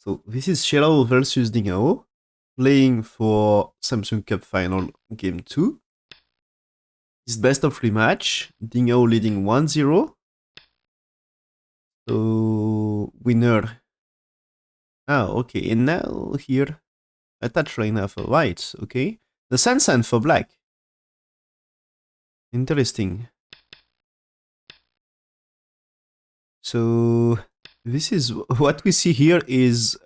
So this is Erhao versus Erhao, playing for Samsung Cup Final Game 2. It's best of 3 match, Erhao leading 1-0. So, winner. Okay, and now here, a touch line for white, okay. The Sansan for black. Interesting. So, this is what we see here is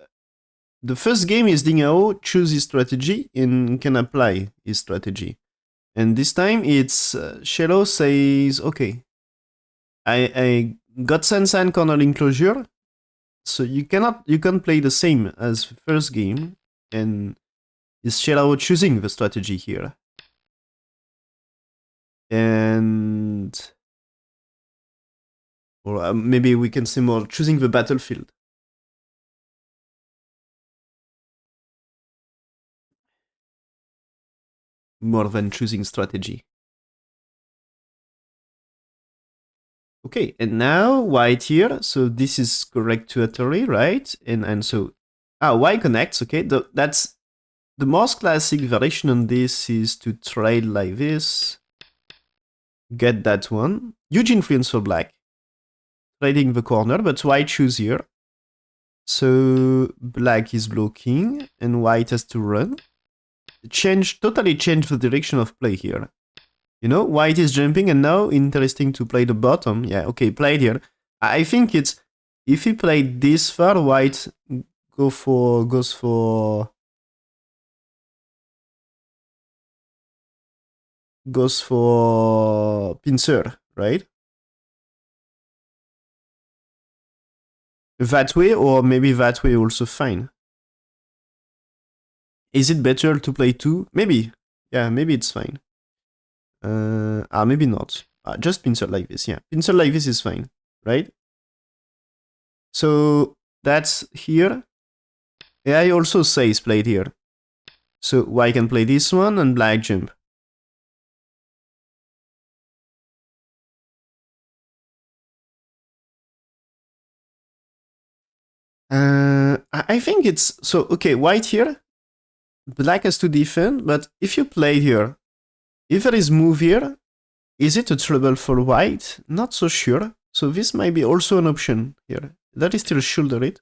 the first game is Erhao choose his strategy and can apply his strategy. And this time it's Shelo says, okay, I got Sansan corner enclosure, so you can't play the same as first game, and is Shelo choosing the strategy here. And or maybe we can say more choosing the battlefield. More than choosing strategy. Okay, and now white here, so this is correct territory, right? And so, white connects, okay, that's the most classic variation on this is to trade like this, get that one, huge influence for black, trading the corner, but white choose here, so black is blocking, and white has to run, totally change the direction of play here. You know, white is jumping, and now interesting to play the bottom. Yeah, okay, played here. I think it's if he played this far, white goes for pincer, right? That way, or maybe that way also fine. Is it better to play two? Maybe. Yeah, maybe it's fine. Maybe not. Just pincer like this, yeah. Pincer like this is fine, right? So that's here. AI also says played here. So white can play this one and black jump. I think it's so okay. White here, black has to defend, but if you play here, if there is move here, is it a trouble for white? Not so sure. So this might be also an option here. That is still shoulder it,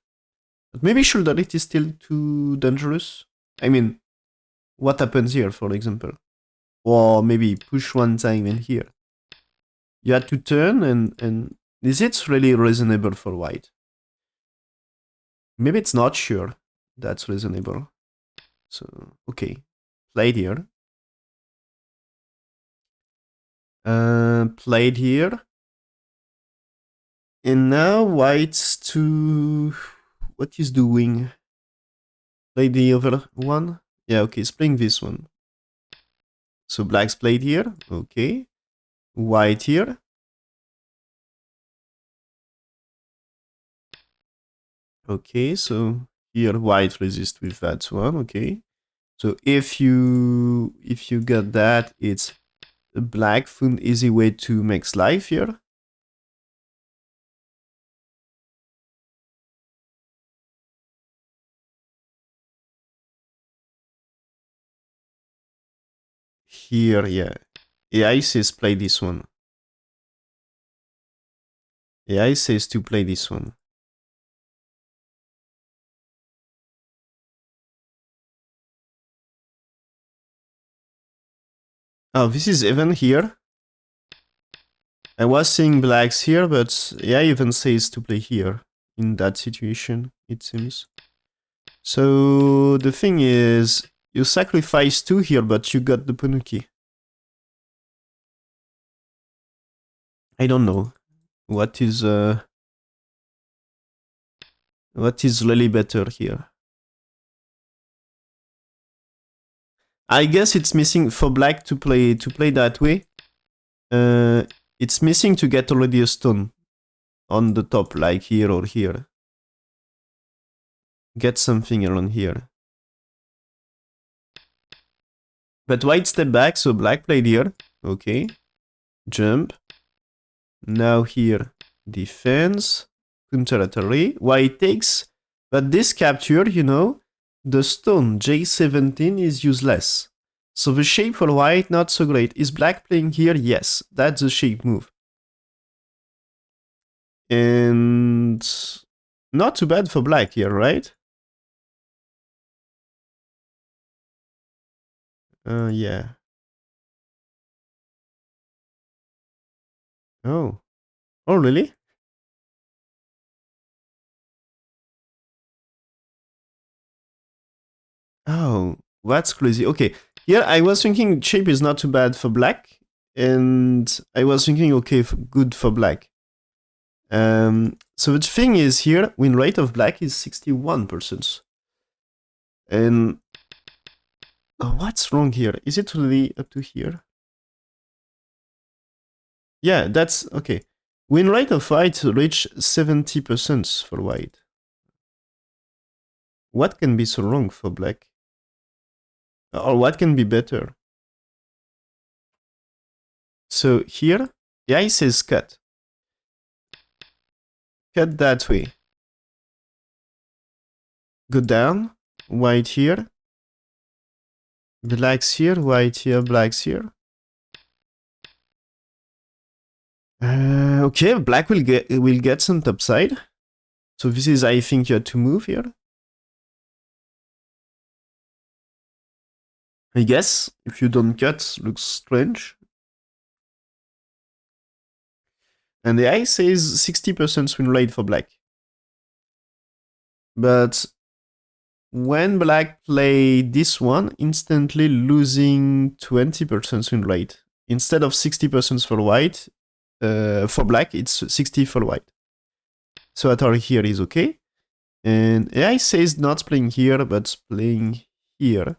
but maybe shoulder it is still too dangerous. I mean, what happens here, for example, or maybe push one time in here. You had to turn, and is it really reasonable for white? Maybe it's not sure that's reasonable. So, okay. Played here. Played here. And now white's to... What is doing? Play the other one? Yeah, okay, it's playing this one. So black's played here. Okay. White here. Okay, so here white resist with that one. Okay. So if you get that, it's a black found easy way to make life here. Here, yeah. AI says play this one. AI says to play this one. Oh, this is even here. I was seeing blacks here, but AI even says to play here in that situation, it seems. So the thing is, you sacrifice 2 here, but you got the Panuki. I don't know what is really better here. I guess it's missing for black to play that way. It's missing to get already a stone on the top, like here or here. Get something around here. But white step back, so black played here. Okay. Jump. Now here, defense. Counter-attack. White takes. But this capture, you know, the stone J17 is useless. So the shape for white, not so great. Is black playing here? Yes, that's the shape move. And not too bad for black here, right? Yeah. Oh. Oh, really? Oh, that's crazy. Okay. Here I was thinking shape is not too bad for black. And I was thinking, okay, good for black. So the thing is here, win rate of black is 61%. And what's wrong here? Is it really up to here? Yeah, that's okay. Win rate of white reach 70% for white. What can be so wrong for black? Or what can be better? So here, yeah, it says cut. Cut that way. Go down, white here, blacks here, white here, blacks here. Okay, black will get some topside. So this is, I think, you have to move here. I guess if you don't cut, looks strange. And the eye says 60% win rate for black. But when black play this one, instantly losing 20% win rate. Instead of 60% for white, for black, it's 60 for white. So Atari here is okay. And AI says not playing here, but playing here.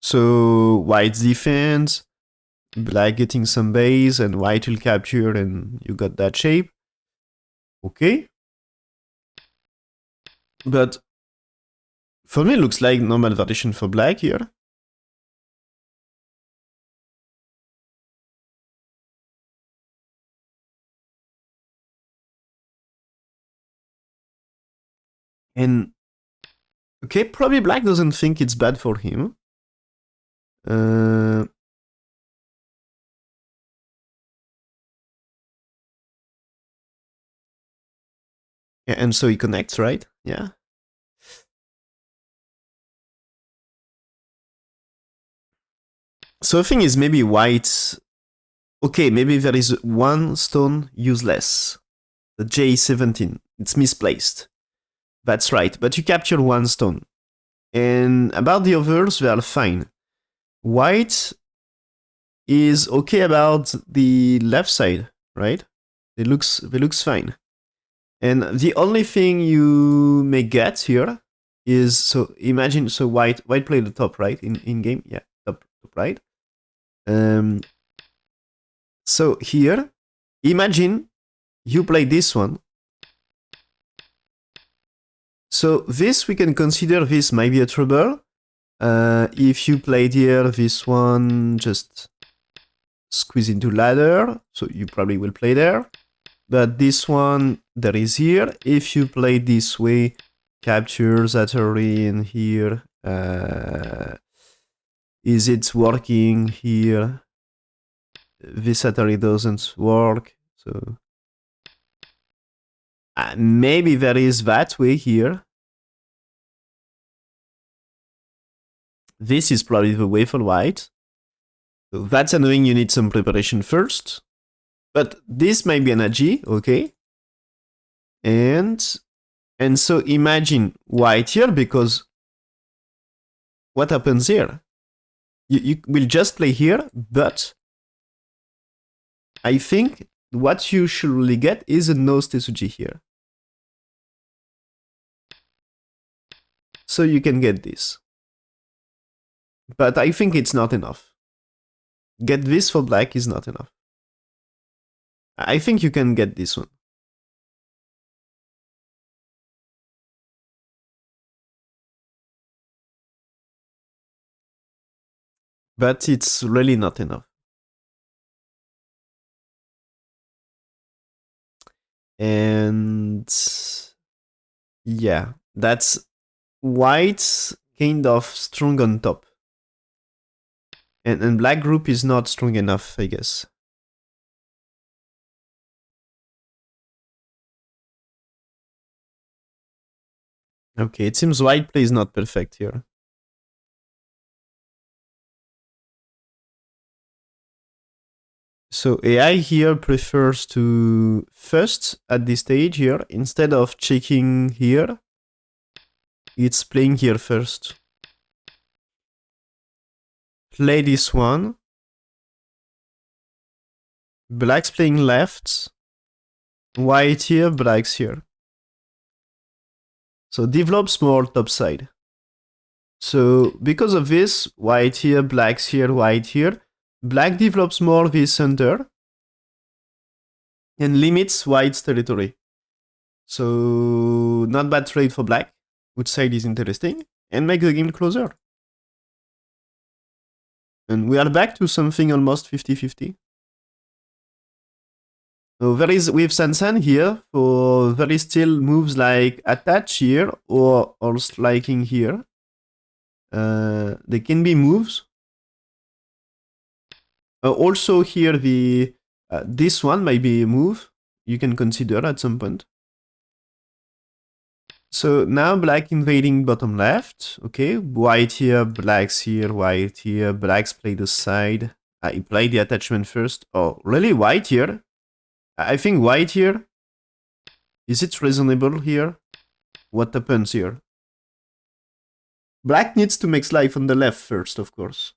So white defense, black getting some base, and white will capture, and you got that shape. Okay. But for me, it looks like normal variation for black here. And okay, probably black doesn't think it's bad for him. Yeah, and so he connects, right? Yeah. So the thing is, maybe white. Okay, maybe there is one stone useless. The J17. It's misplaced. That's right. But you capture one stone. And about the others, they are fine. White is okay about the left side, right? It looks fine. And the only thing you may get here is, so imagine, so white play the top right in game, yeah, top right. So here, imagine you play this one. So this, we can consider this might be a trouble. If you played here, this one just squeeze into ladder, so you probably will play there. But this one that is here, if you play this way, captures Atari in here. Is it working here? This Atari doesn't work, so maybe there is that way here. This is probably the way for white. So that's annoying, you need some preparation first. But this might be an AG, okay? And so imagine white here, because what happens here? You will just play here, but I think what you should really get is a nose Tetsuji here. So you can get this. But I think it's not enough. Get this for black is not enough. I think you can get this one. But it's really not enough. And yeah, that's white kind of strong on top. And black group is not strong enough, I guess. Okay, it seems white play is not perfect here. So AI here prefers to first at this stage here, instead of checking here, it's playing here first. Play this one. Black's playing left. White here, black's here. So develops more top side. So because of this, white here, black's here, white here, black develops more this center and limits white's territory. So not bad trade for black. Which side is interesting and make the game closer. And we are back to something almost 50-50. So there is, with Sansan here, for there is still moves like attach here or sliking here. They can be moves. Also here, the this one might be a move you can consider at some point. So now black invading bottom left. Okay, white here, black's here, white here, black's play the side. I play the attachment first. Oh, really? White here? I think white here. Is it reasonable here? What happens here? Black needs to make life on the left first, of course.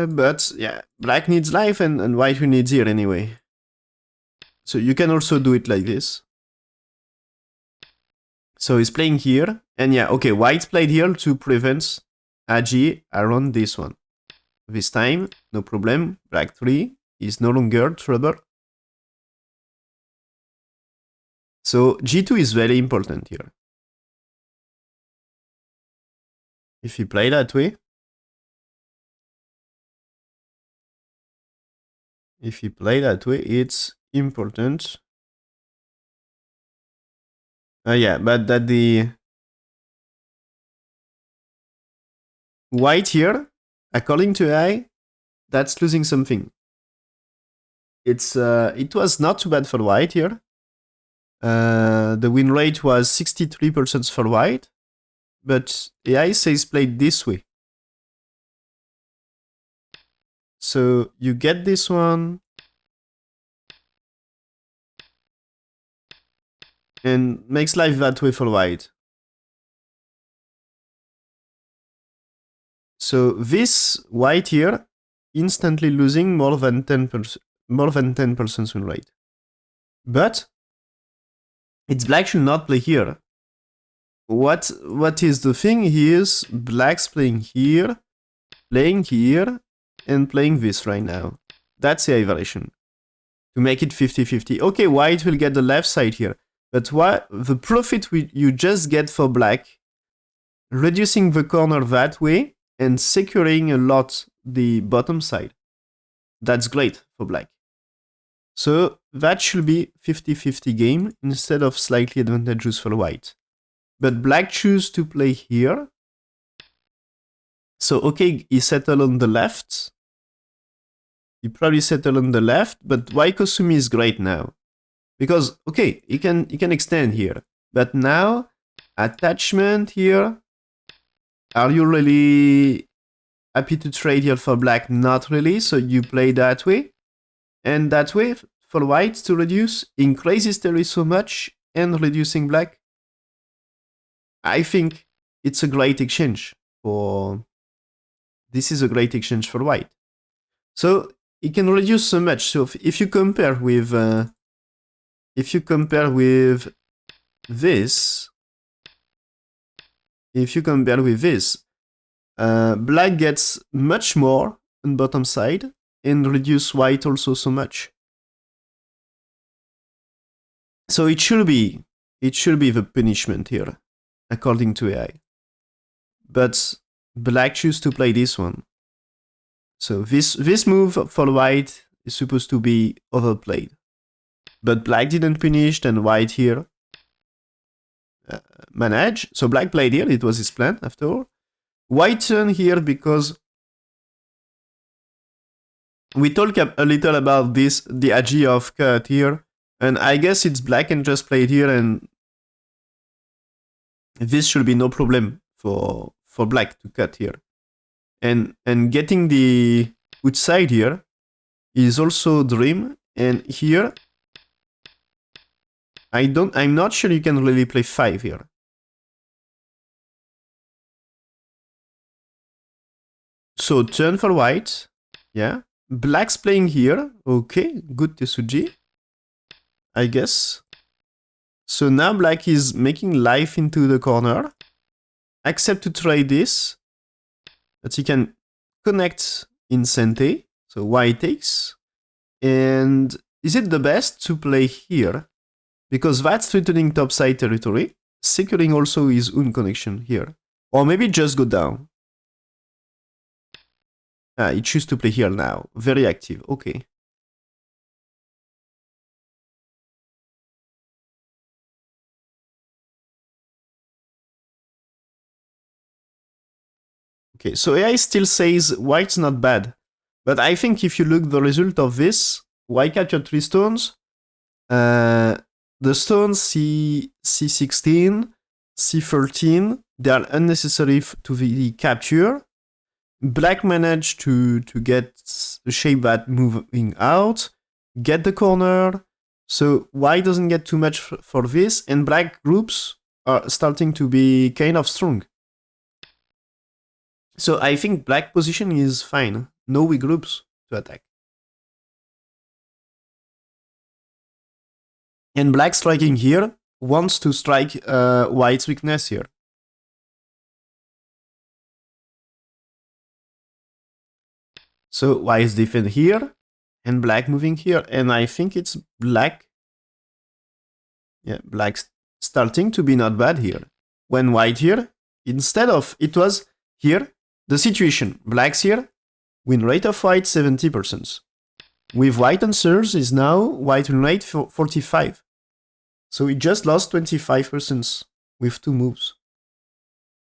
But yeah, black needs life and white who needs here anyway. So you can also do it like this. So he's playing here. And yeah, okay, white's played here to prevent Agi around this one. This time, no problem. Black 3 is no longer trouble. So G2 is very important here. If you play that way, it's important. Yeah, but that the white here, according to AI, that's losing something. It was not too bad for white here. The win rate was 63% for white, but AI says played this way. So you get this one, and makes life that way for white. So this white here, instantly losing more than 10% win rate. But it's black should not play here. What is the thing? Here's black's playing here, and playing this right now. That's the variation. To make it 50-50. Okay, white will get the left side here. But what the profit you just get for black, reducing the corner that way and securing a lot the bottom side. That's great for black. So that should be 50-50 game instead of slightly advantageous for white. But black choose to play here. So okay, he settled on the left. He probably settled on the left, but Waikosumi is great now. Because, okay, he can extend here. But now, attachment here. Are you really happy to trade here for black? Not really, so you play that way. And that way, for white to reduce, increases theory so much, and reducing black. I think it's a great exchange for... This is a great exchange for white. So, it can reduce so much. So, if you compare with... this, black gets much more on bottom side and reduce white also so much. So it should be the punishment here, according to AI. But black choose to play this one. So this move for white is supposed to be overplayed. But black didn't finish, and white here managed. So black played here, it was his plan after all. White turn here because we talked a little about this, the agi of cut here, and I guess it's black and just played here, and this should be no problem for black to cut here. And getting the outside here is also dream, and here I'm not sure you can really play 5 here. So turn for white, yeah. Black's playing here, okay, good Tesuji, I guess. So now black is making life into the corner. Accept to try this, that he can connect in Sente, so white takes. And is it the best to play here? Because that's threatening topside territory, securing also his own connection here. Or maybe just go down. He chooses to play here now. Very active, okay. Okay, so AI still says white's not bad. But I think if you look the result of this, white captured 3 stones. The stones C16, C13, they are unnecessary to the capture. Black managed to get the shape that moving out, get the corner. So white doesn't get too much for this, and black groups are starting to be kind of strong. So I think black position is fine. No weak groups to attack. And black striking here wants to strike white's weakness here. So white is defend here, and black moving here, and I think it's black. Yeah, black's starting to be not bad here. When white here, instead of, it was here, the situation, black's here, win rate of white 70%. With white answers is now white win rate 45. So it just lost 25% with 2 moves.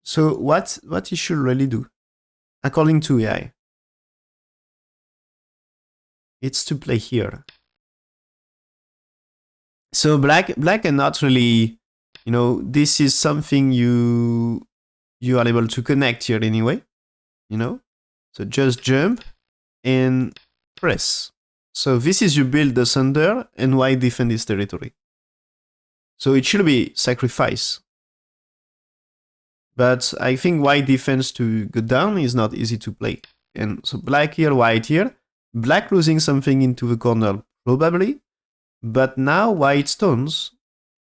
So what he should really do, according to AI? It's to play here. So black cannot really, you know, this is something you are able to connect here anyway, you know. So just jump and press. So this is you build the thunder and white defend this territory. So it should be sacrifice. But I think white defense to go down is not easy to play. And so black here, white here. Black losing something into the corner, probably. But now white stones,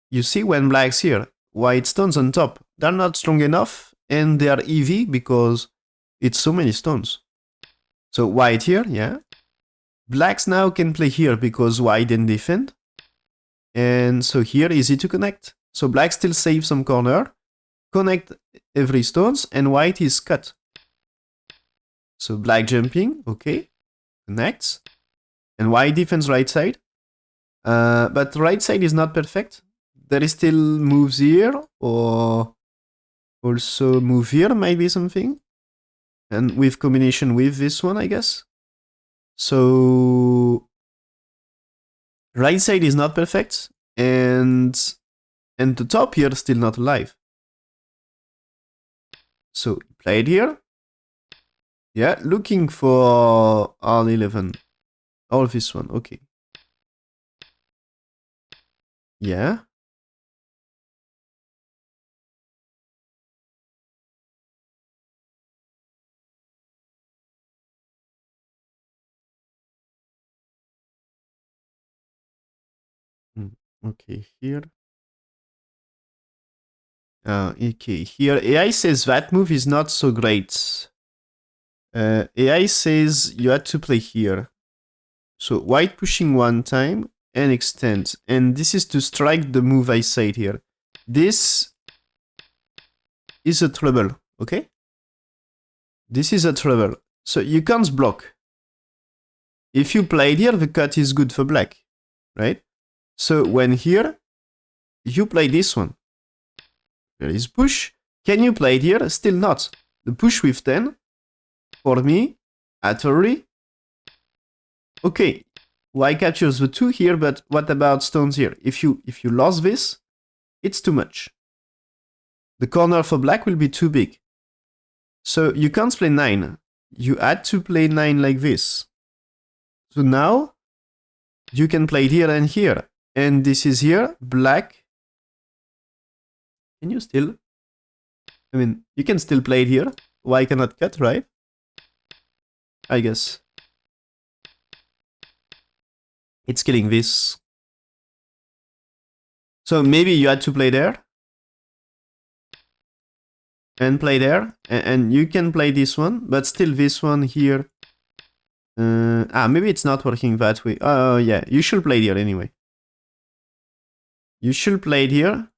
you see when black's here, white stones on top, they're not strong enough, and they are EV because it's so many stones. So white here, yeah. Blacks now can play here because white didn't defend. And so here, easy to connect. So black still saves some corner, connect every stones, and white is cut. So black jumping, okay, connects. And white defends right side. But right side is not perfect. There is still moves here, or also move here, maybe something. And with combination with this one, I guess. So right side is not perfect, and the top here is still not alive. So played here. Yeah, looking for R11. All this one, okay. Yeah. Okay, here. Okay, here AI says that move is not so great. AI says you had to play here. So white pushing one time and extend. And this is to strike the move I said here. This is a trouble, okay? This is a trouble. So you can't block. if you played here, the cut is good for black, right? So when here, you play this one. There is push. Can you play it here? Still not. The push with 10, for me, Atari. Okay, white captures the 2 here, but what about stones here? If you lost this, it's too much. The corner for black will be too big. So you can't play 9. You had to play 9 like this. So now, you can play it here and here. And this is here, black. Can you still? I mean, you can still play it here. Why cannot cut, right? I guess. It's killing this. So maybe you had to play there. And play there. And you can play this one. But still this one here. Maybe it's not working that way. Oh, yeah. You should play it here anyway. You should play it here.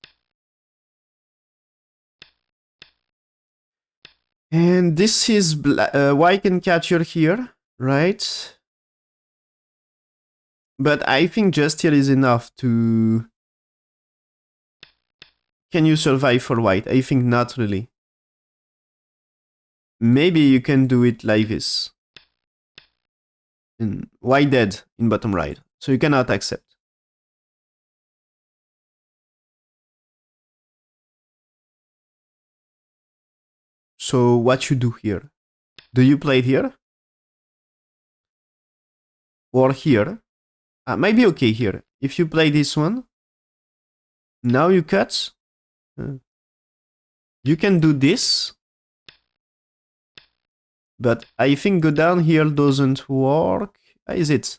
And this is white can capture here, right? But I think just here is enough to... Can you survive for white? I think not really. Maybe you can do it like this. And white dead in bottom right. So you cannot accept. So what you do here? Do you play it here? Or here? Might be okay here. If you play this one, now you cut. You can do this. But I think go down here doesn't work. Is it?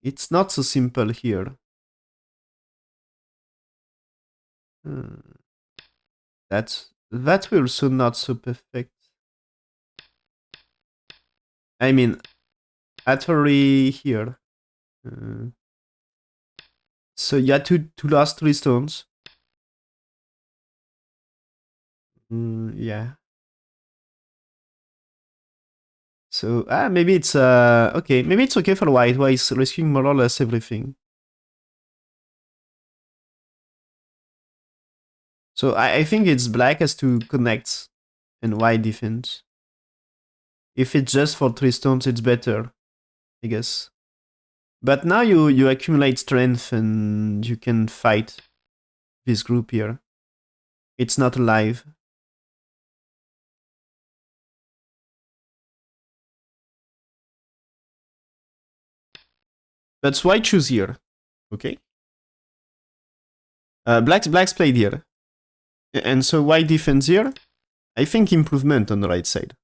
It's not so simple here. That will also not so perfect. I mean, Atari here. So you had to last 3 stones. Yeah. So maybe it's okay. Maybe it's okay for white. White is rescuing more or less everything. So I think it's black has to connect and white defend. If it's just for 3 stones, it's better, I guess. But now you accumulate strength and you can fight this group here. It's not alive. That's why I choose here. Okay. Black's played here. And so white defends here. I think improvement on the right side.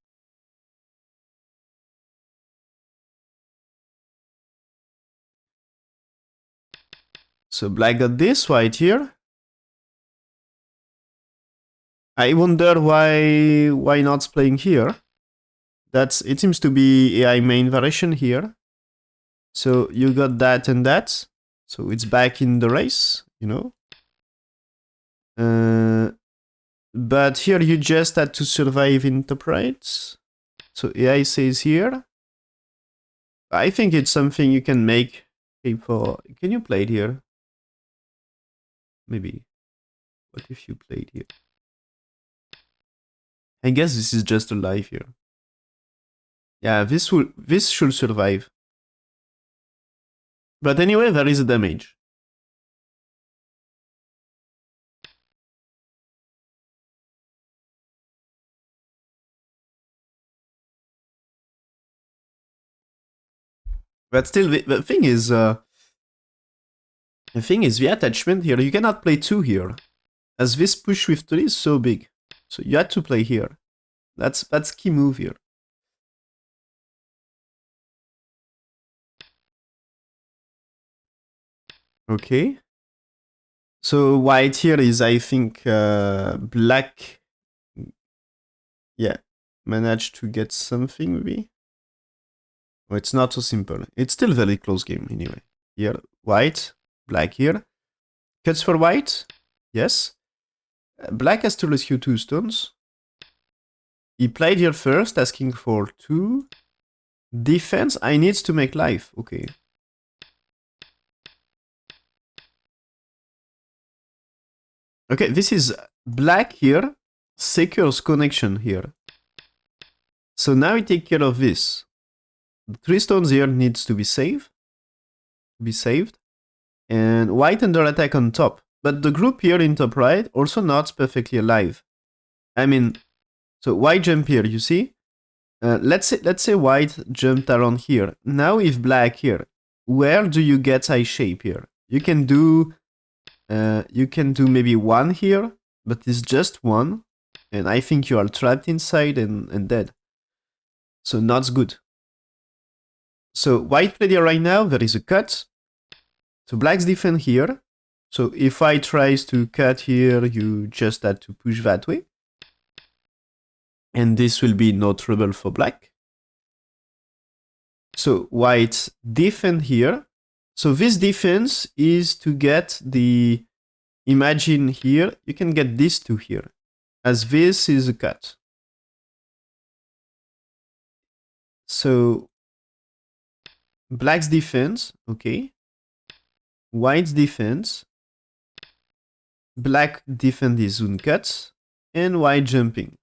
So black got this, white here. I wonder why not playing here. It seems to be AI main variation here. So you got that and that. So it's back in the race, you know. But here you just had to survive in top right. So AI says here. I think it's something you can make. Okay, can you play it here? Maybe. What if you played here? I guess this is just alive here. Yeah, this should survive. But anyway, there is a damage. But still, the thing is the attachment here. You cannot play 2 here, as this push with 3 is so big. So you had to play here. That's key move here. Okay. So white here is, I think, black. Yeah, managed to get something maybe. Oh, it's not so simple. It's still a very close game anyway. Here, white, black here. Cuts for white. Yes. Black has to rescue 2 stones. he played here first, asking for 2. Defense, I need to make life. Okay. Okay, this is black here. Secures connection here. So now we take care of this. The 3 stones here needs to be saved. And white under attack on top. But the group here in top right also not perfectly alive. I mean, so white jump here, you see? Let's say white jumped around here. Now if black here, where do you get eye shape here? You can do maybe 1 here, but it's just 1. And I think you are trapped inside and dead. So not good. So white played here right now, there is a cut. So black's defend here. So if white tries to cut here, you just had to push that way. And this will be no trouble for black. So white defend here. So this defense is to get the, imagine here, you can get this to here, as this is a cut. So black's defense, okay. White's defense. Black defend is zone cut. And white jumping.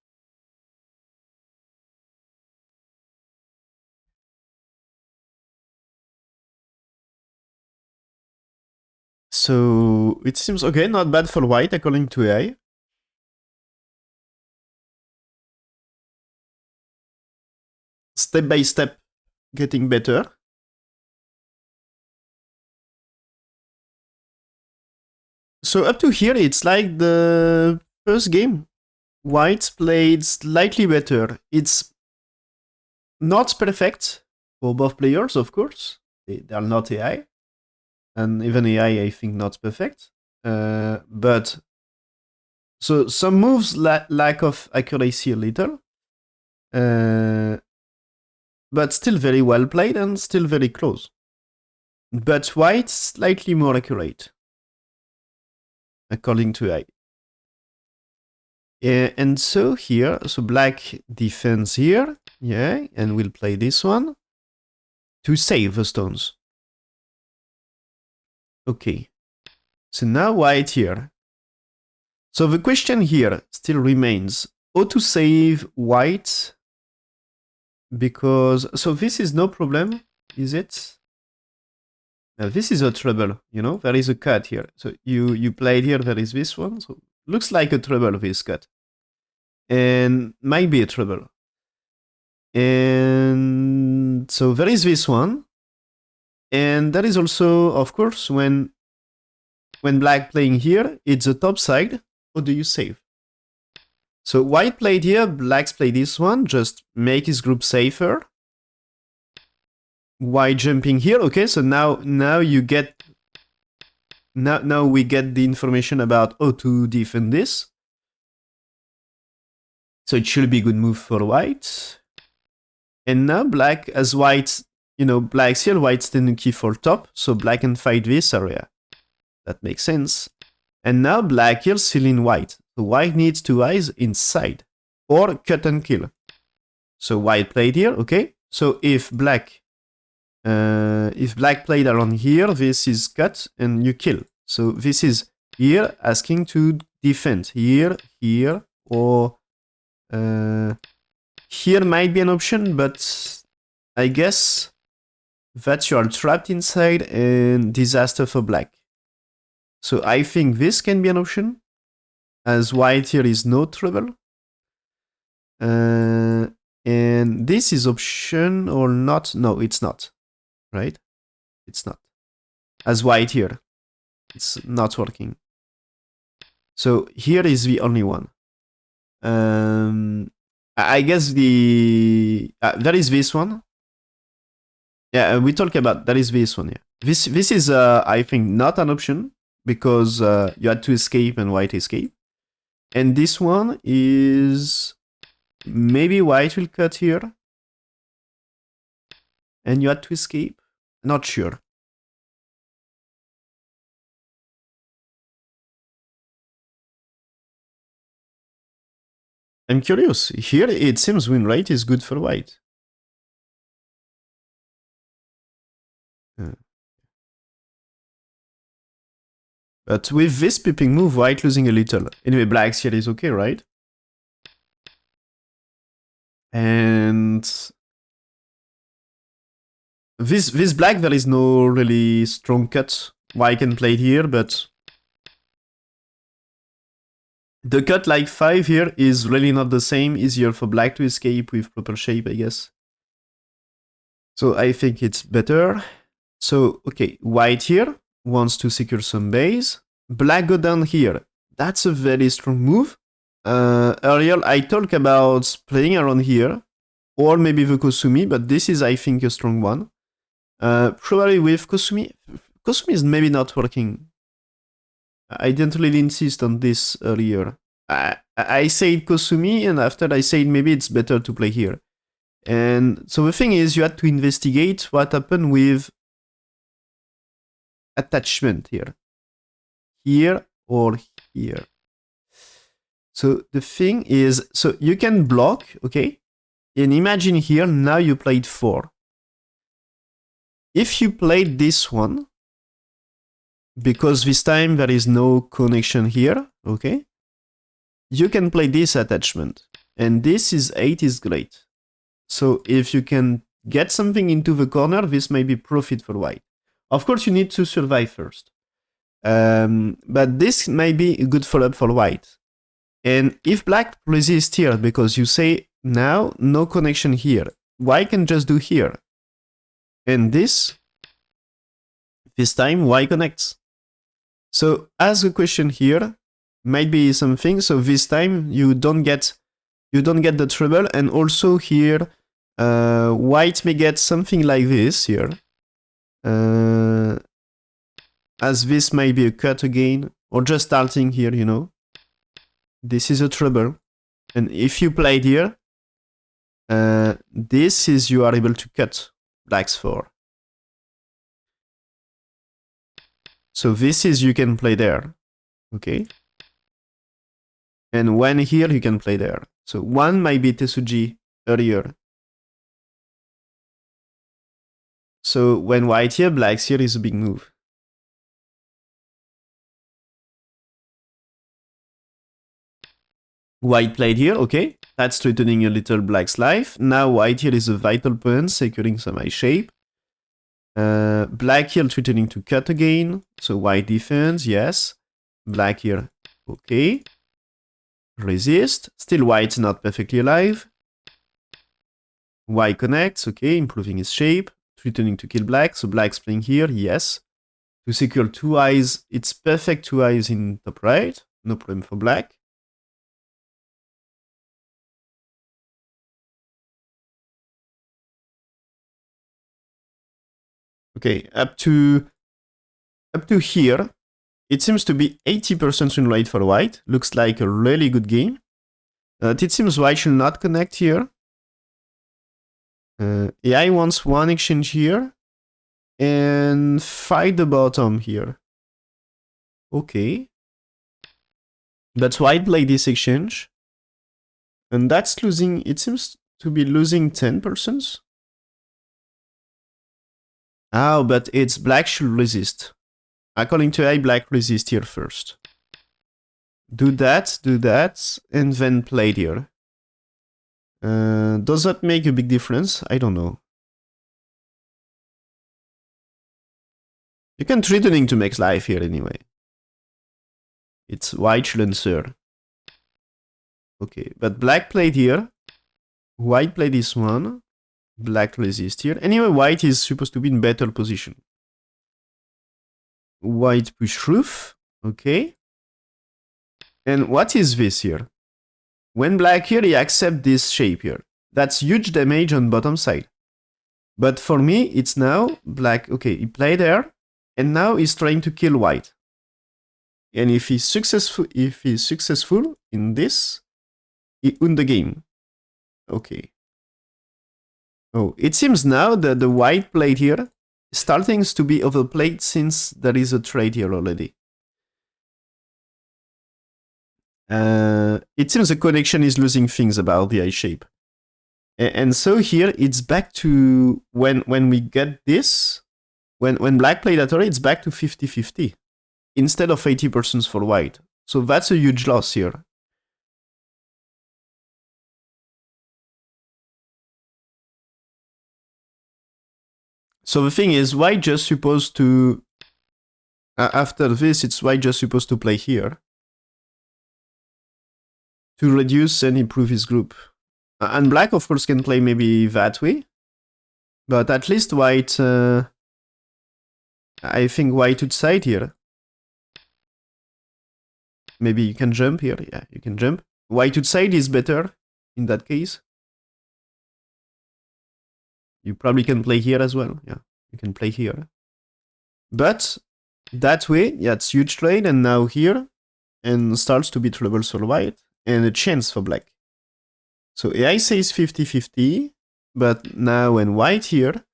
So it seems okay, not bad for white according to AI. Step by step, getting better. So up to here, it's like the first game. White played slightly better. It's not perfect for both players, of course. They are not AI. And even AI, I think, not perfect. But so some moves lack of accuracy a little. But still very well played and still very close. But white slightly more accurate, according to AI. And so here, so black defends here, yeah, and we'll play this one to save the stones. Okay, so now white here. So the question here still remains, how to save white? Because, so this is no problem, is it? Now this is a trouble, you know, there is a cut here. So you played here, there is this one, so looks like a trouble, this cut. And might be a trouble. And so there is this one. And that is also, of course, when black playing here, it's the top side. What do you save? So white played here, black's play this one, just make his group safer. White jumping here, okay, so now you get, now we get the information about how to defend this. So it should be a good move for white. And now black, as white, you know, black's here, white's the key for top, so black can fight this area. That makes sense. And now black here sealing white. So white needs 2 eyes inside, or cut and kill. So white played here, okay? So if black played around here, this is cut and you kill. So this is here asking to defend. Here, or here might be an option, but I guess that you are trapped inside and disaster for black. So I think this can be an option, as white here is no trouble. And this is option or not? No, it's not. Right? It's not. As white here, it's not working. So here is the only one. I guess the there is this one. Yeah, we talk about that is this one. Yeah, this is I think not an option because you had to escape and white escape, and this one is maybe white will cut here, and you had to escape. Not sure. I'm curious. Here it seems win rate is good for white. Uh, But with this pipping move, white losing a little. Anyway, black's here is okay, right? And this black, there is no really strong cut. White can play it here, but the cut like 5 here is really not the same. Easier for black to escape with proper shape, I guess. So I think it's better. So, okay, white here wants to secure some base. Black go down here. That's a very strong move. Earlier I talked about playing around here, or maybe the Kosumi, but this is, I think, a strong one. Probably with Kosumi. Kosumi is maybe not working. I didn't really insist on this earlier. I said Kosumi, and after I said maybe it's better to play here. And so the thing is, you had to investigate what happened with attachment here. Here or here. So the thing is, so you can block, okay? And imagine here, now you played 4. If you played this one, because this time there is no connection here, okay? You can play this attachment. And this is 8 is great. So if you can get something into the corner, this may be profit for white. Of course, you need to survive first. But this may be a good follow-up for white. And if black resists here, because you say now no connection here, white can just do here. And this time white connects. So ask a question here, might be something. So this time you don't get the trouble, and also here white may get something like this here. As this might be a cut again, or just starting here, you know. This is a trouble. And if you played here, this is you are able to cut black's 4. So this is you can play there, okay? And when here you can play there. So 1 might be Tesuji earlier. So when white here, black's here is a big move. White played here, okay. That's threatening a little black's life. Now white here is a vital pawn, securing some high shape. Black here threatening to cut again. So white defends, yes. Black here, okay. Resist. Still white's not perfectly alive. White connects, okay, improving his shape. Threatening to kill black, so black's playing here, yes. To secure 2 eyes, it's perfect 2 eyes in top right. No problem for black. Okay, up to here, it seems to be 80% win rate for white. Looks like a really good game. It seems white should not connect here. AI wants 1 exchange here and fight the bottom here. Okay. That's white play this exchange. And that's losing, it seems to be losing 10%. Oh, but it's black should resist. According to AI, black resist here first. Do that, and then play here. Does that make a big difference? I don't know. You can threatening to make life here anyway. It's white should answer. Okay, but black played here. White played this one. Black resist here. Anyway, white is supposed to be in better position. White push roof. Okay. And what is this here? When black here, he accepts this shape here. That's huge damage on bottom side. But for me, it's now black. Okay, he played there. And now he's trying to kill white. And if he's successful in this, he won the game. Okay. Oh, it seems now that the white played here starting to be overplayed since there is a trade here already. it seems the connection is losing things about the eye shape. And so here it's back to when we get this, when black played Atari, it's back to 50-50 instead of 80% for white. So that's a huge loss here. So the thing is, white just supposed to, after this, it's white just supposed to play here to reduce and improve his group. And black, of course, can play maybe that way. But at least white, I think white would side here. Maybe you can jump here. Yeah, you can jump. White would side is better in that case. You probably can play here as well. Yeah, you can play here. But that way, yeah, it's huge trade. And now here, and starts to be trouble for white and a chance for black. So AI says 50-50, but now when white here,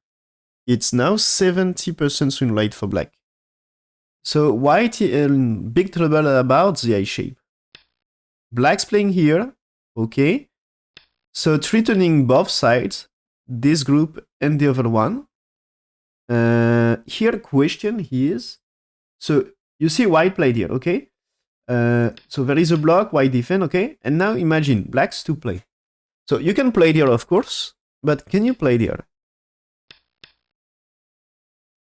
it's now 70% swing rate for black. So white in big trouble about the eye shape. Black's playing here, okay. So threatening both sides, this group and the other one. Here question is, so you see white played here, okay. So there is a block, white defend, okay. And now imagine black's to play. So you can play here, of course, but can you play here?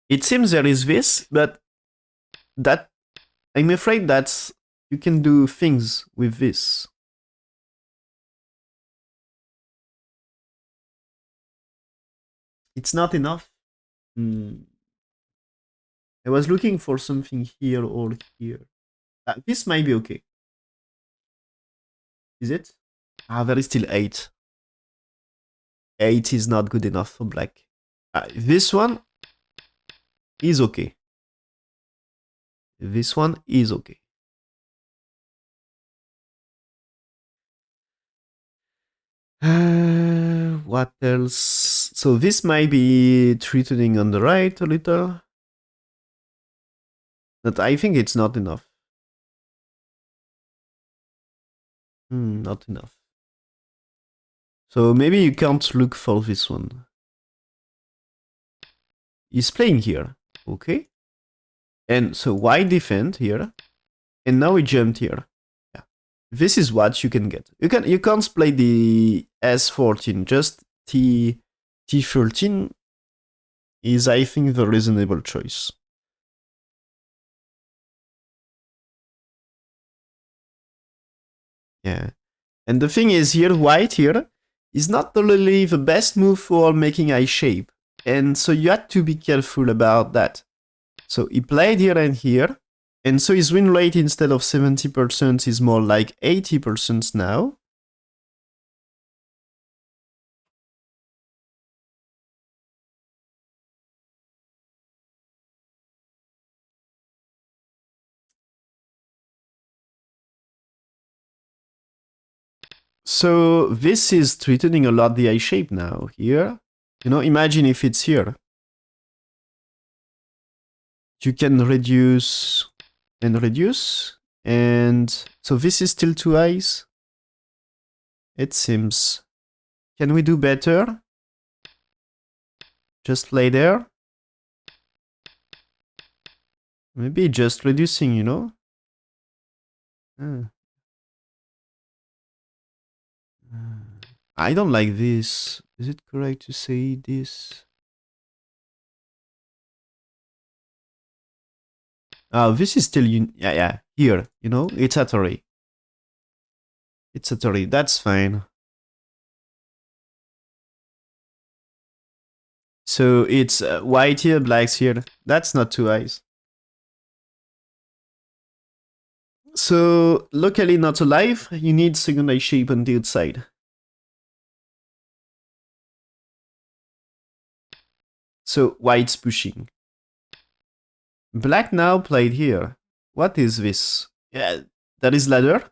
It seems there is this, but that I'm afraid that you can do things with this. It's not enough. I was looking for something here or here. This might be okay. Is it? There is still 8. 8 is not good enough for black. This one is okay. This one is okay. What else? So this might be threatening on the right a little. But I think it's not enough. Not enough. So maybe you can't look for this one. He's playing here. Okay. And so white defend here. And now he jumped here. Yeah. This is what you can get. You can't play the S14. Just T13 is, I think, the reasonable choice. Yeah. And the thing is here, white here is not really the best move for making eye shape. And so you had to be careful about that. So he played here and here. And so his win rate instead of 70% is more like 80% now. So this is threatening a lot the eye shape now here. You know, imagine if it's here. You can reduce and reduce. And so this is still 2 eyes. It seems. Can we do better? Just play there. Maybe just reducing, you know? I don't like this. Is it correct to say this? This is still, yeah, here, you know? It's Atari. It's Atari, that's fine. So it's white here, blacks here. That's not 2 eyes. So locally not alive, you need second eye shape on the outside. So white's pushing. Black now played here. What is this? Yeah, that is ladder.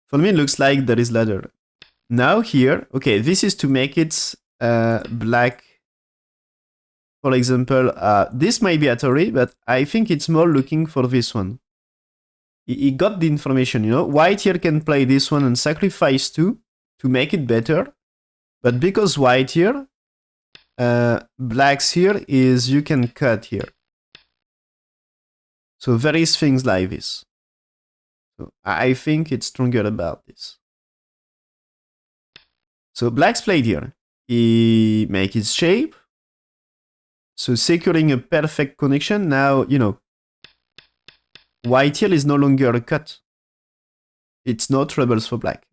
For me, it looks like there is ladder. Now here, okay, this is to make it black. For example, this might be Atari, but I think it's more looking for this one. he got the information, you know. White here can play this one and sacrifice 2 to make it better. But because white here, blacks here is you can cut here. So there is things like this. So I think it's stronger about this. So blacks played here. He make his shape. So securing a perfect connection. Now, you know, white here is no longer a cut. It's no troubles for black.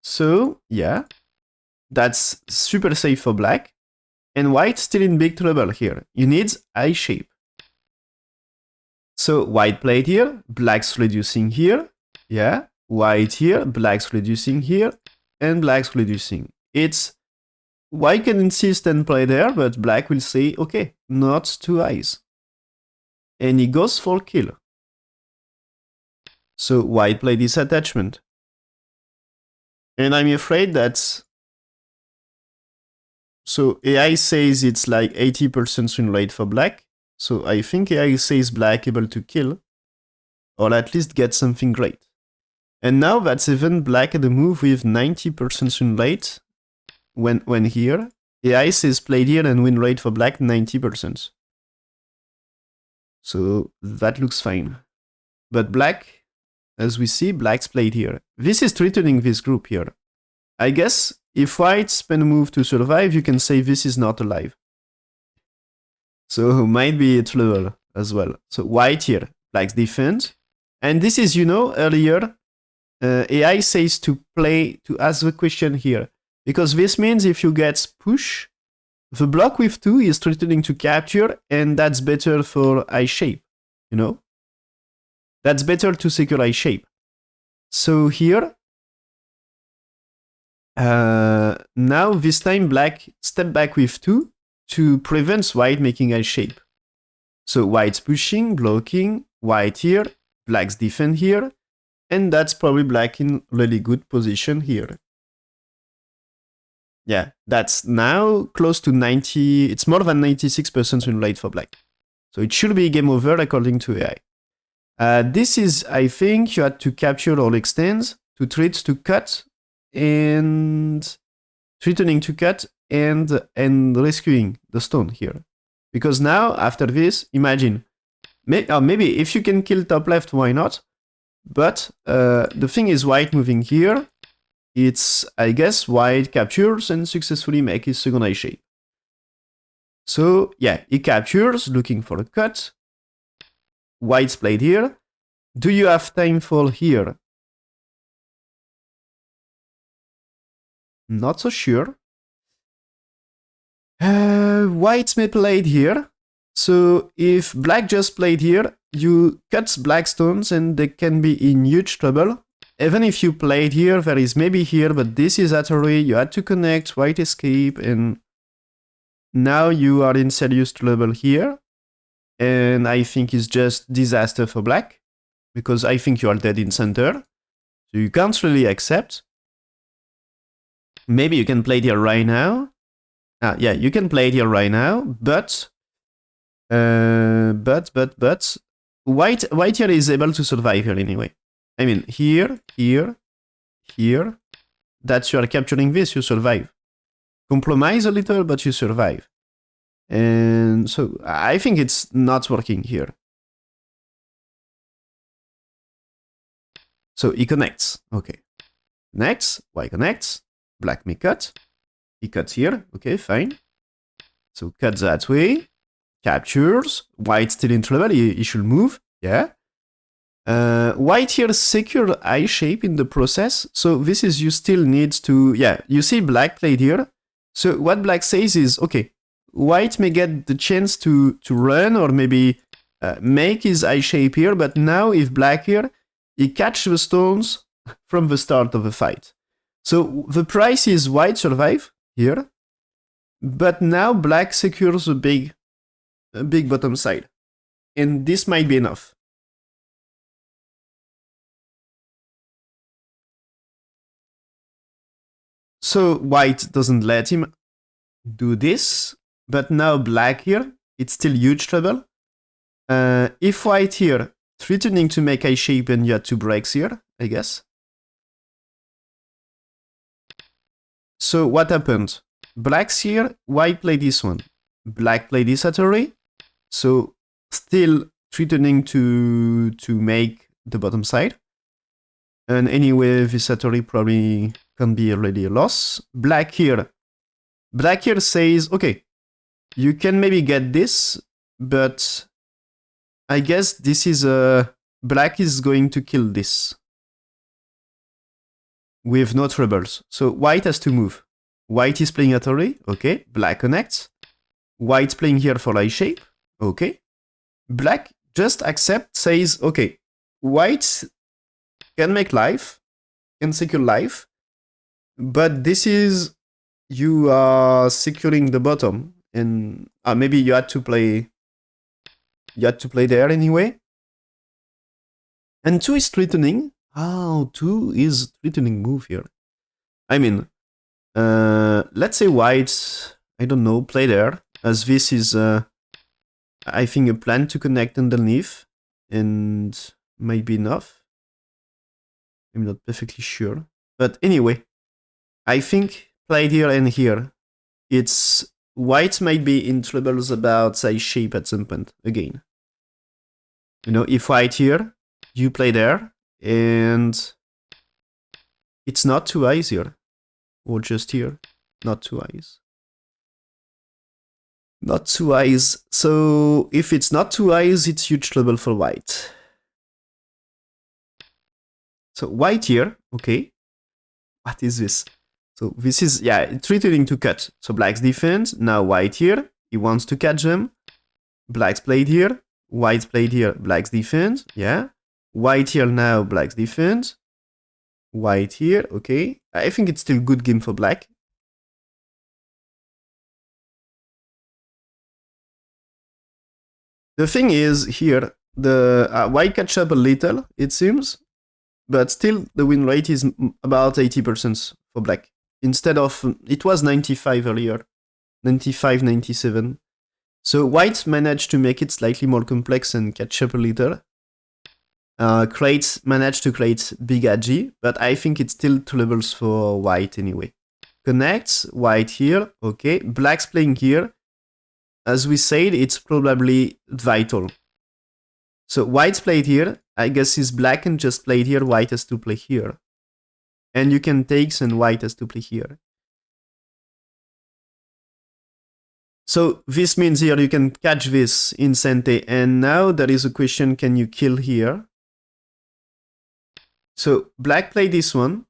So, yeah, that's super safe for black. And white still in big trouble here. You need I shape. So white played here, black's reducing here. Yeah, white here, black's reducing here, and black's reducing. It's white can insist and play there, but black will say, okay, not 2 eyes. And he goes for kill. So white played this attachment. And I'm afraid that... So AI says it's like 80% win rate for black. So I think AI says black able to kill. Or at least get something great. And now that's even black at the move with 90% win rate. When here, AI says played here and win rate for black 90%. So that looks fine. But black, as we see, black's played here. This is threatening this group here. I guess if white spend a move to survive, you can say this is not alive. So might be a trouble as well. So white here, black's defend. And this is, you know, earlier, AI says to play, to ask the question here. Because this means if you get push, the block with 2 is threatening to capture, and that's better for I shape, you know? That's better to secure I shape. So here, now this time black step back with 2 to prevent white making I shape. So white's pushing, blocking, white here, black's defend here, and that's probably black in really good position here. Yeah, that's now close to 90, it's more than 96% win rate for black. So it should be game over according to AI. This is, I think, you had to capture all extends, to treat to cut, and threatening to cut, and rescuing the stone here. Because now, after this, imagine, maybe if you can kill top left, why not? But the thing is white moving here, it's, I guess, white captures and successfully make his second I shape. So, yeah, he captures, looking for a cut. White's played here. Do you have time for here? Not so sure. White's may played here. So, if black just played here, you cut black stones and they can be in huge trouble. Even if you played here, there is maybe here, but this is Atari, you had to connect, white escape, and now you are in serious trouble here. And I think it's just disaster for black, because I think you are dead in center. So you can't really accept. Maybe you can play it here right now. Yeah, you can play it here right now, but white here is able to survive here anyway. I mean, here, that you are capturing this, you survive. Compromise a little, but you survive. And so, I think it's not working here. So, he connects. Okay. Next, white connects. Black may cut. He cuts here. Okay, fine. So, cut that way. Captures. White still in trouble. He should move. Yeah. White here secure I shape in the process. So this is you still need to, yeah, you see black played here. So what black says is, okay, white may get the chance to run or maybe make his I shape here. But now if black here, he catch the stones from the start of the fight. So the price is white survive here. But now black secures a big bottom side. And this might be enough. So white doesn't let him do this, but now black here, it's still huge trouble. If white here, threatening to make a shape and you had two breaks here, I guess. So what happened? Black's here, white played this one. Black played this Atari. So still threatening to make the bottom side. And anyway, this Atari probably can be already a loss. Black here says, okay, you can maybe get this, but I guess this is black is going to kill this with no troubles. So white has to move. White is playing Atari, okay. Black connects. White's playing here for a shape, okay. Black just accept, says, okay, white can make life, can secure life, but this is, you are securing the bottom, and maybe you had to play there anyway. And 2 is threatening. Oh, 2 is threatening move here. I mean, let's say white, I don't know, play there, as this is, I think, a plan to connect underneath, and might be enough. I'm not perfectly sure. But anyway, I think played here and here, it's white might be in troubles about, say, shape at some point again. You know, if white here, you play there, and it's not 2 eyes here. Or just here, not 2 eyes. Not 2 eyes. So if it's not 2 eyes, it's huge trouble for white. So white here, okay. What is this? So this is, yeah, threatening to cut. So black's defense. Now white here, he wants to catch them. Black's played here. White's played here. Black's defense. Yeah. White here now. Black's defense. White here. Okay. I think it's still good game for black. The thing is here, the white catch up a little, it seems, but still the win rate is about 80% for black. Instead of, it was 95 earlier, 95, 97. So white managed to make it slightly more complex and catch up a little. Managed to create big agi, but I think it's still 2 levels for white anyway. Connects, white here, okay. Black's playing here. As we said, it's probably vital. So white's played here. I guess is black and just played here. White has to play here. And you can take, and white has to play here. So this means here you can catch this in Sente. And now there is a question, can you kill here? So black played this one.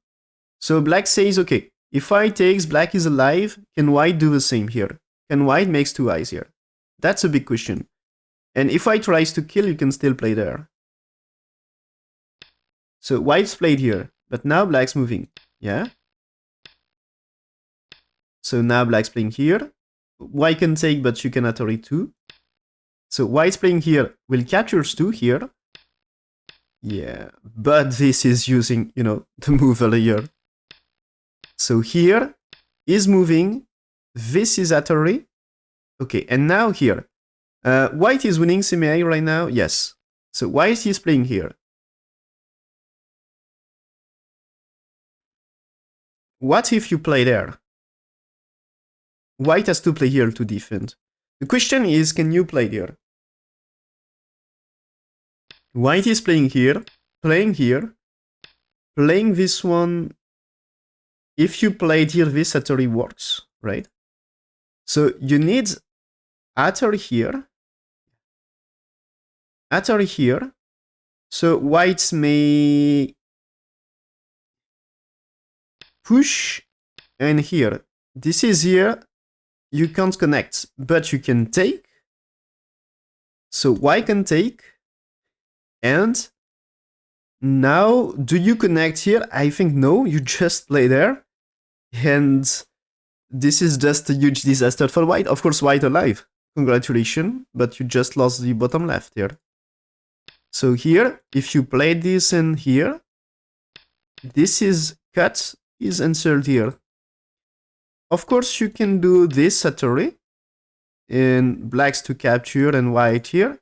So black says, okay, if white takes, black is alive. Can white do the same here? Can white makes 2 eyes here? That's a big question. And if white tries to kill, you can still play there. So white's played here, but now black's moving. Yeah? So now black's playing here. White can take, but you can Atari too. So white's playing here, will captures 2 here. Yeah, but this is using, you know, the move earlier. So here is moving. This is Atari. Okay, and now here. White is winning semi right now. Yes. So white is playing here. What if you play there? White has to play here to defend. The question is, can you play there? White is playing here, playing this one. If you played here, this Atari works, right? So you need Atari here. Atari here. So whites may push, and here. This is here. You can't connect, but you can take. So white can take. And now, do you connect here? I think no, you just play there. And this is just a huge disaster for white. Of course, white alive. Congratulations, but you just lost the bottom left here. So here, if you play this in here, this is cut, is answered here. Of course, you can do this Atari, and blacks to capture and white here.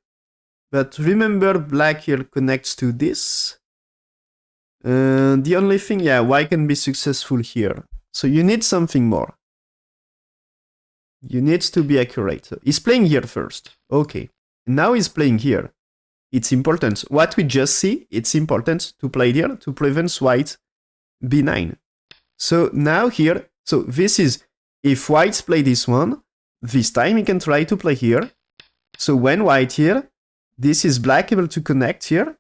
But remember, black here connects to this. The only thing, yeah, white can be successful here. So you need something more. You need to be accurate. So he's playing here first. Okay. Now he's playing here. It's important. What we just see, it's important to play here to prevent white b9. So now here, so this is, if white play this one, this time he can try to play here. So when white here, this is black able to connect here.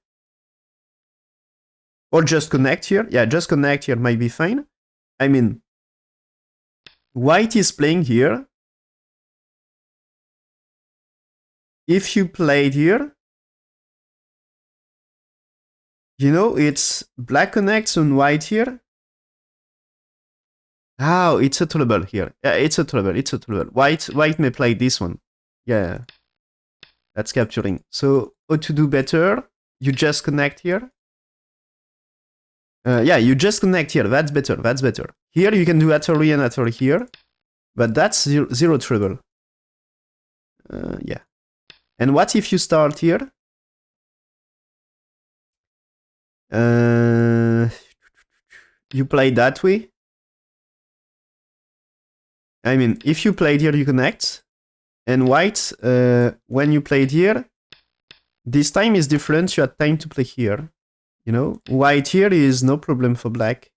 Or just connect here. Yeah, just connect here might be fine. I mean, white is playing here. If you played here, you know, it's black connects on white here. Oh, it's a trouble here. Yeah, it's a trouble. It's a trouble. White may play this one. Yeah, that's capturing. So how to do better? You just connect here. Yeah, you just connect here. That's better. That's better. Here you can do Atari and Atari here, but that's zero trouble. Yeah. And what if you start here? You play that way. I mean, if you played here, you connect. And white, when you played here, this time is different. You had time to play here. You know, white here is no problem for black.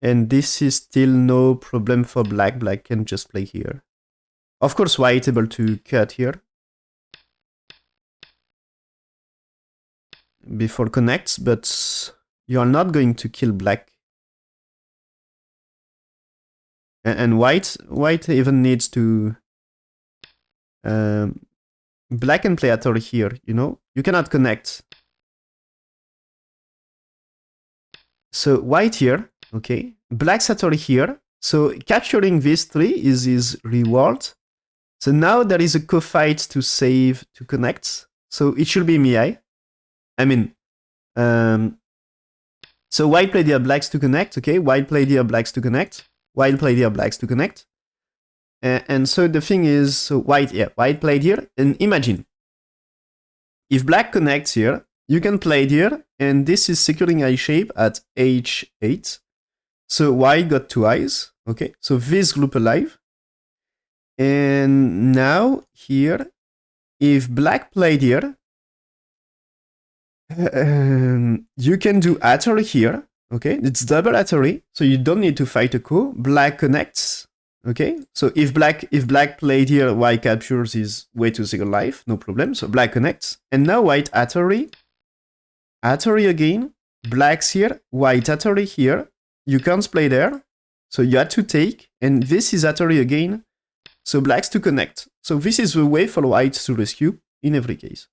And this is still no problem for black. Black can just play here. Of course, white able to cut here before connects, but you are not going to kill black. And white even needs to... black can play Atari here, you know? You cannot connect. So white here, okay. Black's Atari here. So capturing these three is his reward. So now there is a co-fight to save to connect. So it should be Miyai. I mean, so white played here, blacks to connect, okay? White played here, blacks to connect. White played here, blacks to connect. And so the thing is, so white played here. And imagine, if black connects here, you can play it here, and this is securing eye shape at h8. So white got two eyes, okay? So this group alive. And now here, if black played here, you can do Atari here, okay? It's double Atari, so you don't need to fight a coup. Black connects, okay? So if black played here, white captures his way to second life, no problem. So black connects, and now white Atari again. Black's here, white Atari here. You can't play there, so you had to take, and this is Atari again. So black's to connect. So this is the way for white to rescue in every case.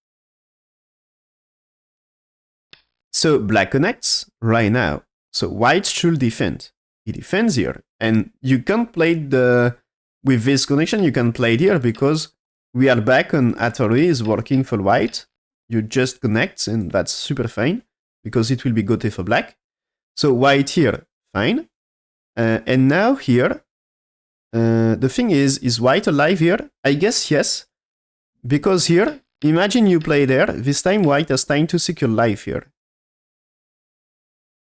So black connects right now. So white should defend. He defends here. And you can't play with this connection, you can play it here because we are back on Atari is working for white. You just connect and that's super fine because it will be good for black. So white here, fine. And now here, the thing is white alive here? I guess yes. Because here, imagine you play there, this time white has time to secure life here.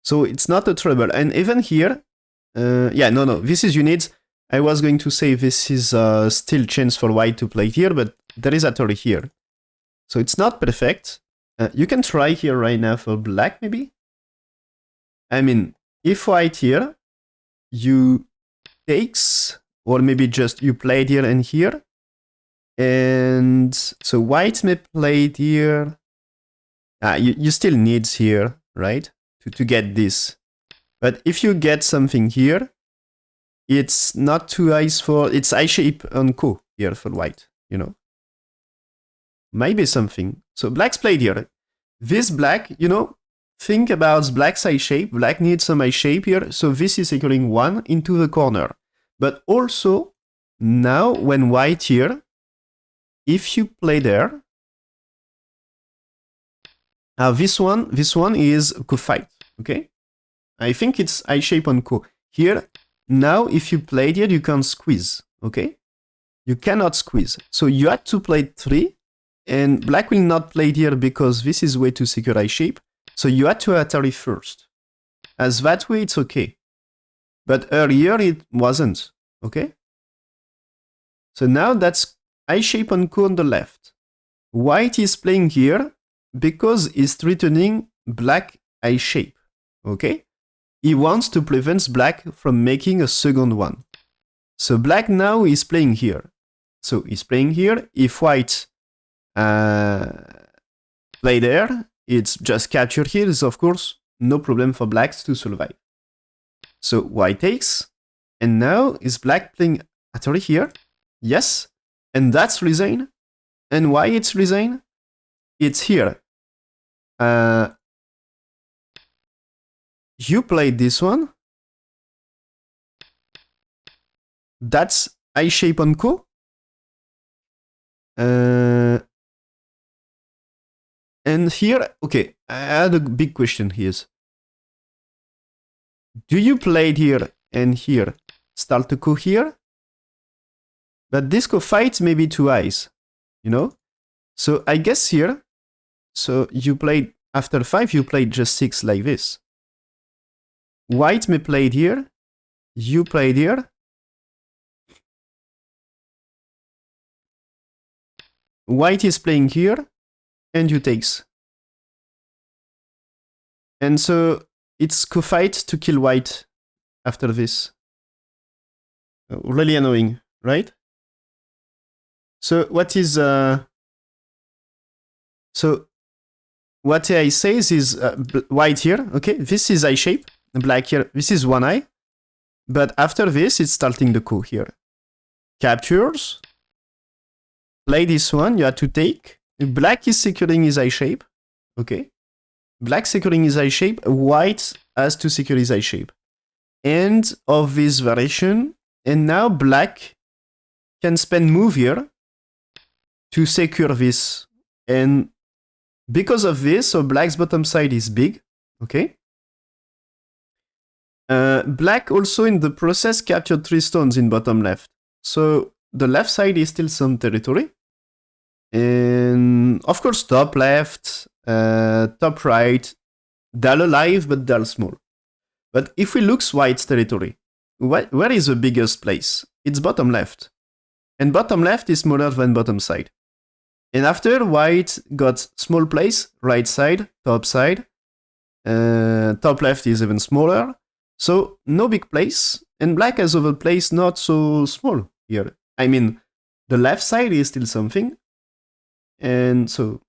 So it's not a trouble. And even here, this is you need. I was going to say this is still chance for white to play here, but there is Atari here. So it's not perfect. You can try here right now for black, maybe. I mean, if white here, you takes, or maybe just you played here and here. And so white may play here. You still needs here, right? To get this. But if you get something here, it's not too eyes for, it's eye shape on co here for white, you know. Maybe something. So black's played here. This black, you know, think about black's eye shape. Black needs some eye shape here. So this is securing one into the corner. But also, now when white here, if you play there, this one is co-fight, okay? I think it's eye shape on co. Here, now if you played here, you can't squeeze, okay? You cannot squeeze. So you had to play 3, And black will not play here because this is way too secure I shape. So you had to Atari first. As that way, it's okay. But earlier, it wasn't. Okay? So now that's I shape on Ko on the left. White is playing here because he's threatening black I shape. Okay? He wants to prevent black from making a second one. So black now is playing here. So he's playing here. If white play there, it's just capture here is of course no problem for blacks to survive. So white takes, and now is black playing Atari here? Yes, and that's resign. And why it's resign? It's here. You played this one. That's I shape on Ko. And here, okay, I had a big question here. Do you play here and here? Start to Ko here? But this Ko fight maybe two eyes, you know? So I guess here, so you played, after 5, you played just 6 like this. White may played here, you played here. White is playing here, and you takes. And so it's Ko fight to kill white after this. Really annoying, right? So what is so what I say is white here, okay? This is eye shape, black here. This is one eye, but after this, it's starting the Ko here. Captures. Play this one. You have to take. Black is securing his eye shape, okay? Black securing his eye shape. White has to secure his eye shape. End of this variation, and now black can spend move here to secure this, and because of this, so black's bottom side is big, okay? Black also in the process captured 3 stones in bottom left. So the left side is still some territory. And of course, top left, top right, they're alive, but they're small. But if we look white's territory, where is the biggest place? It's bottom left. And bottom left is smaller than bottom side. And after white got small place, right side, top side, top left is even smaller. So no big place, and black has other place not so small here. I mean, the left side is still something. And so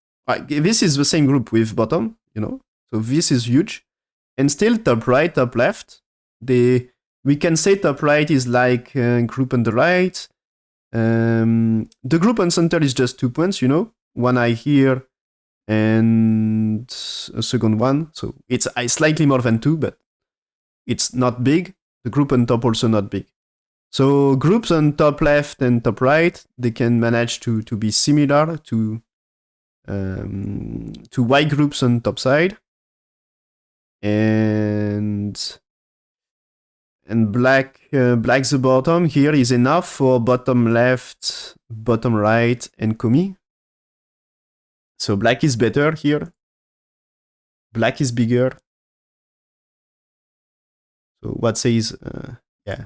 this is the same group with bottom, you know. So this is huge. And still top right, top left. We can say top right is like group on the right. The group on center is just 2 points, you know. One eye here and a second one. So it's slightly more than 2, but it's not big. The group on top also not big. So groups on top left and top right, they can manage to be similar to white groups on top side. And black's the bottom here is enough for bottom left, bottom right, and Komi. So black is better here. Black is bigger. So what says, yeah.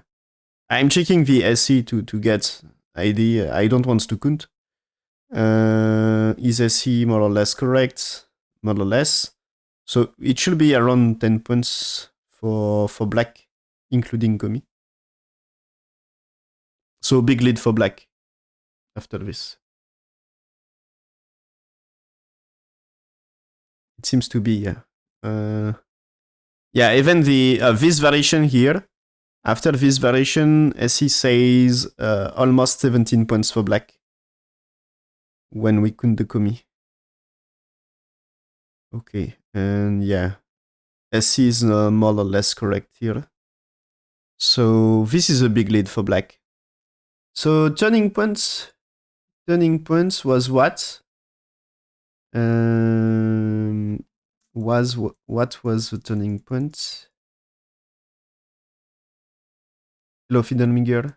I'm checking the SC to get ID. I don't want to count. Is SC more or less correct? More or less. So it should be around 10 points for black, including Komi. So big lead for black after this. It seems to be, yeah. Yeah, even the this variation here, after this variation, SE says almost 17 points for black when we count the Komi. Okay, and yeah, SE is more or less correct here. So this is a big lead for black. So turning points was what? What was the turning point? Hello, Fiddleminger.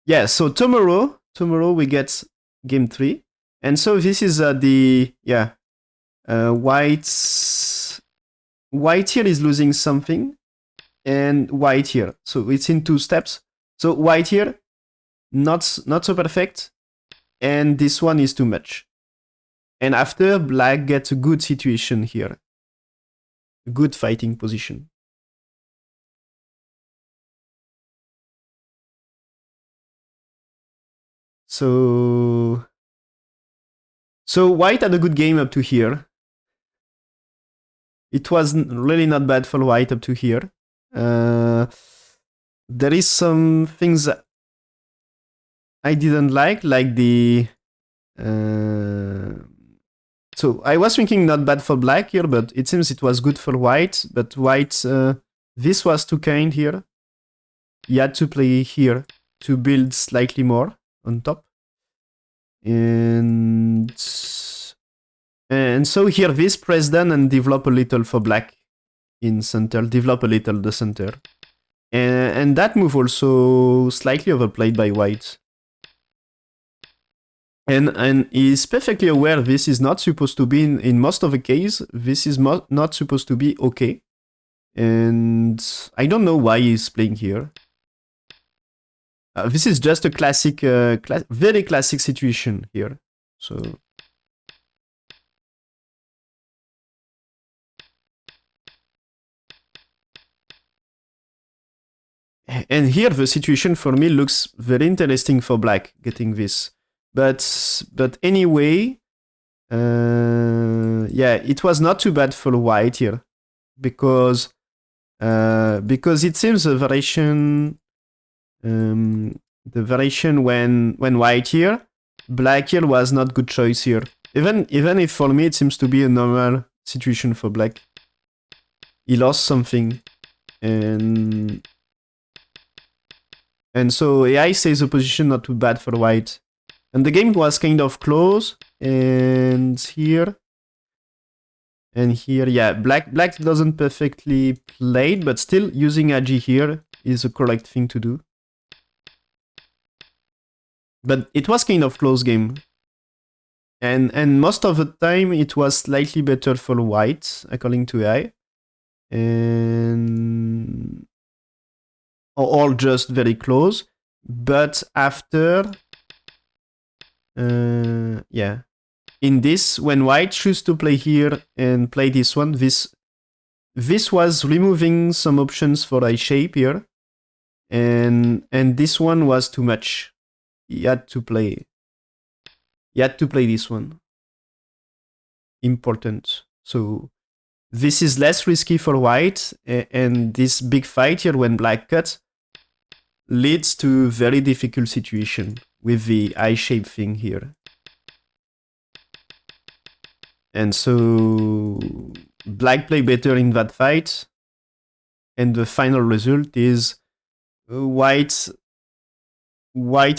Yeah, so tomorrow we get game 3. And so this is the white here is losing something, and white here. So it's in 2 steps. So white here, not so perfect, and this one is too much. And after, black gets a good situation here, a good fighting position. So white had a good game up to here. It was really not bad for white up to here. There is some things I didn't like the... so I was thinking not bad for black here, but it seems it was good for white. But white, this was too kind here. He had to play here to build slightly more on top. And so here this press down and develop a little for black in center, develop a little the center. And that move also slightly overplayed by white. And he's perfectly aware this is not supposed to be, in most of the case, this is not supposed to be okay. And I don't know why he's playing here. This is just a classic, very classic situation here. So... And here the situation for me looks very interesting for black, getting this. But anyway, it was not too bad for white here, because it seems the variation when white here, black here was not good choice here. Even if for me it seems to be a normal situation for black. He lost something, and so AI says the position not too bad for white. And the game was kind of close. And here, yeah, black doesn't perfectly play, but still using Agi here is the correct thing to do. But it was kind of close game. And most of the time it was slightly better for white, according to AI. And... or just very close. But after... in this, when white choose to play here and play this one, this was removing some options for a shape here, and this one was too much. He had to play this one. Important. So this is less risky for white, and this big fight here when black cuts leads to very difficult situation with the eye shape thing here. And so black play better in that fight, and the final result is white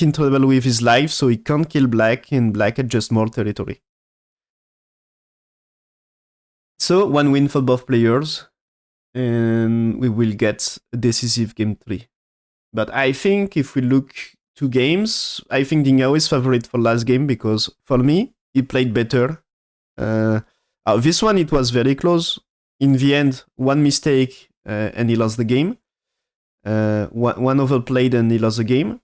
in trouble with his life, so he can't kill black, and black adjusts more territory. So 1 win for both players, and we will get a decisive game 3. But I think if we look 2 games, I think Erhao is favorite for last game, because for me, he played better. This one, it was very close. In the end, 1 mistake and he lost the game. One overplayed and he lost the game.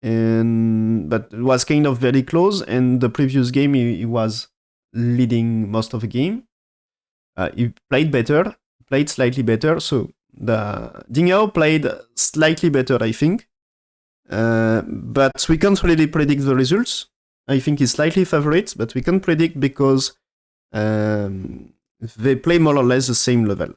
But it was kind of very close, and the previous game he was leading most of the game. He played better, played slightly better, so the Erhao played slightly better, I think. But we can't really predict the results. I think he's slightly favorite, but we can't predict because they play more or less the same level.